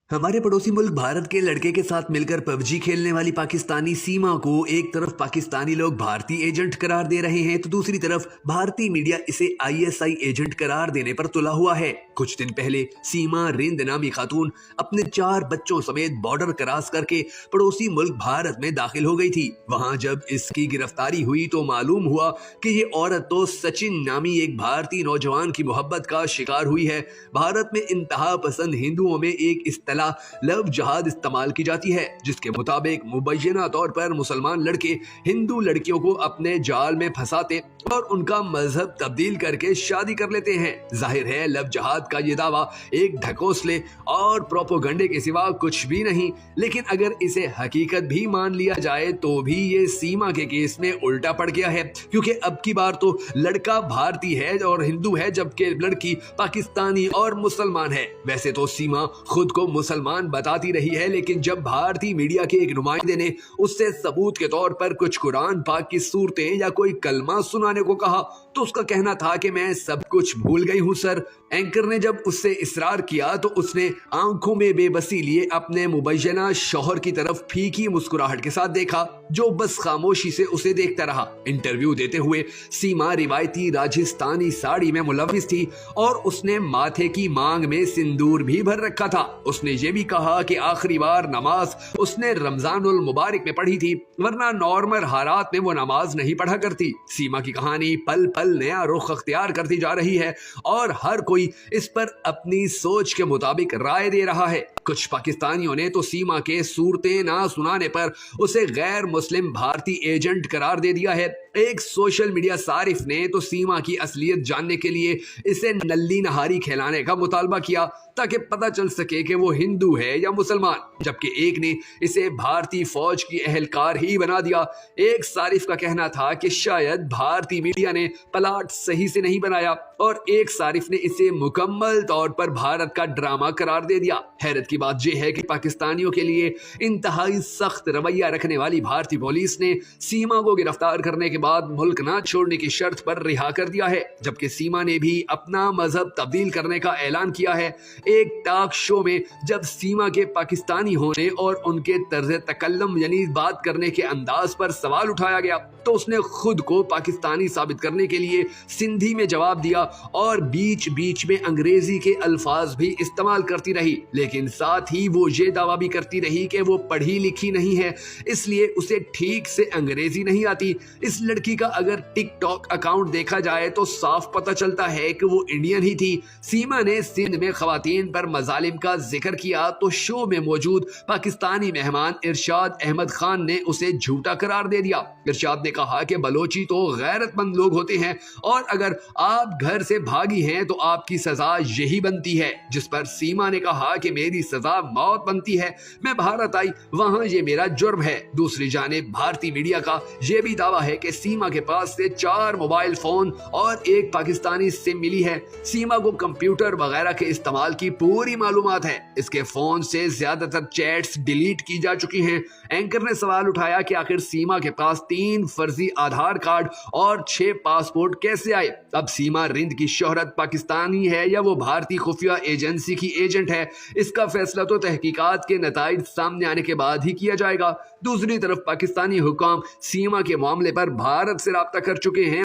हमारे पड़ोसी मुल्क भारत के लड़के के साथ मिलकर पबजी खेलने वाली पाकिस्तानी सीमा को एक तरफ पाकिस्तानी लोग भारतीय एजेंट करार दे रहे हैं तो दूसरी तरफ भारतीय मीडिया इसे आईएसआई एजेंट करार देने पर तुला हुआ है। कुछ दिन पहले सीमा रिंद नामी खातून अपने 4 बच्चों समेत बॉर्डर क्रॉस करके पड़ोसी मुल्क भारत में दाखिल हो गई थी। वहां जब इसकी गिरफ्तारी हुई तो मालूम हुआ कि ये औरत तो सचिन नामी एक भारतीय नौजवान की मोहब्बत का शिकार हुई है। भारत में इंतहा पसंद हिंदुओं में एक लव जहाद इस्तेमाल की जाती है, जिसके मुताबिक मुबैना तौर पर मुसलमान लड़के हिंदू लड़कियों को अपने जाल में फंसाते और उनका मजहब तब्दील करके शादी कर लेते हैं। जाहिर है लव जहाद का ये दावा एक ढकोसले और प्रोपोगंडे के सिवा कुछ भी नहीं, लेकिन अगर इसे हकीकत भी मान लिया जाए तो भी ये सीमा के केस में उल्टा पड़ गया है, क्योंकि अब की बार तो लड़का भारतीय है और हिंदू है जबकि लड़की पाकिस्तानी और मुसलमान है। वैसे तो सीमा खुद को मुसलमान बताती रही है, लेकिन जब भारतीय मीडिया के एक नुमाइंदे ने उससे सबूत के तौर पर कुछ कुरान पाक की सूरतें या कोई कलमा सुनाने को कहा तो उसका कहना था कि मैं सब कुछ भूल गई हूं सर। एंकर ने जब उससे इसरार किया तो उसने आंखों में बेबसी लिए अपने मुबैना शौहर की तरफ फीकी मुस्कुराहट के साथ देखा, जो बस खामोशी से उसे देखता रहा। इंटरव्यू देते हुए सीमा रिवायती राजस्थानी साड़ी में मुलव्विस थी और उसने माथे की मांग में सिंदूर भी भर रखा था। उसने ये भी कहा कि आखिरी बार नमाज उसने रमजानुल मुबारक में पढ़ी थी, वरना नॉर्मल हालात में वो नमाज नहीं पढ़ा करती। सीमा की कहानी पल पल नया रुख अख्तियार करती जा रही है और हर कोई इस पर अपनी सोच के मुताबिक राय दे रहा है। कुछ पाकिस्तानियों ने तो सीमा के सूरतें ना सुनाने पर उसे गैर मुस्लिम भारतीय एजेंट करार दे दिया है। एक सोशल मीडिया सारिफ ने तो सीमा की असलियत जानने के लिए इसे नल्ली नहारी खिलाने का मुतालबा किया ताकि पता चल सके कि वो हिंदू है या मुसलमान, जबकि एक ने इसे भारतीय फौज की अहलकार ही बना दिया। एक सारिफ का कहना था कि शायद भारतीय मीडिया ने प्लाट सही से नहीं बनाया और एक सारिफ ने इसे मुकम्मल तौर पर भारत का ड्रामा करार दे दिया। हैरत की बात यह है कि पाकिस्तानियों के लिए इंतहाई सख्त रवैया रखने वाली भारतीय पुलिस ने सीमा को गिरफ्तार करने के बाद मुल्क ना छोड़ने की शर्त पर रिहा कर दिया है, जबकि सीमा ने भी अपना मजहब तब्दील करने का ऐलान किया है। एक टॉक शो में जब सीमा के पाकिस्तानी होने और उनके तर्ज तकल्लुम यानी बात करने के अंदाज पर सवाल उठाया गया तो उसने खुद को पाकिस्तानी साबित करने के लिए सिंधी में जवाब दिया और बीच बीच में अंग्रेजी के अल्फाज भी इस्तेमाल करती रही, लेकिन साथ ही वो ये दावा भी करती रही कि वो पढ़ी लिखी नहीं है, इसलिए उसे ठीक से अंग्रेजी नहीं आती। इस लड़की का अगर टिकटॉक अकाउंट देखा जाए तो साफ पता चलता है कि वो इंडियन ही थी। सीमा ने सिंध में खवातीन पर मजालिम का जिक्र किया तो शो में मौजूद पाकिस्तानी मेहमान इरशाद अहमद खान ने उसे झूठा करार दे दिया। इरशाद ने कहा कि बलोची तो गैरतमंद लोग होते हैं और अगर आप घर से भागी हैं तो आपकी सजा यही बनती है, जिस पर सीमा ने कहा कि मेरी सजा मौत बनती है, मैं भारत आई वहां ये मेरा जुर्म है। दूसरी जानिब भारतीय मीडिया का यह भी दावा है कि सीमा के पास से 4 मोबाइल फोन और एक पाकिस्तानी सिम मिली है। सीमा को कंप्यूटर वगैरह के इस्तेमाल की पूरी मालूमात है। इसके फोन से ज्यादातर चैट्स डिलीट की जा चुकी हैं। एंकर ने सवाल उठाया कि आखिर सीमा के पास 3 फर्जी आधार कार्ड और 6 पासपोर्ट कैसे आए। अब सीमा रिंद की शोहरत पाकिस्तानी है या वो भारतीय खुफिया एजेंसी की एजेंट है, इसका फैसला तो तहकीकात के नताइज सामने आने के बाद ही किया जाएगा। दूसरी तरफ पाकिस्तानी हुकाम सीमा के मामले पर भारत से राब्ता कर चुके हैं।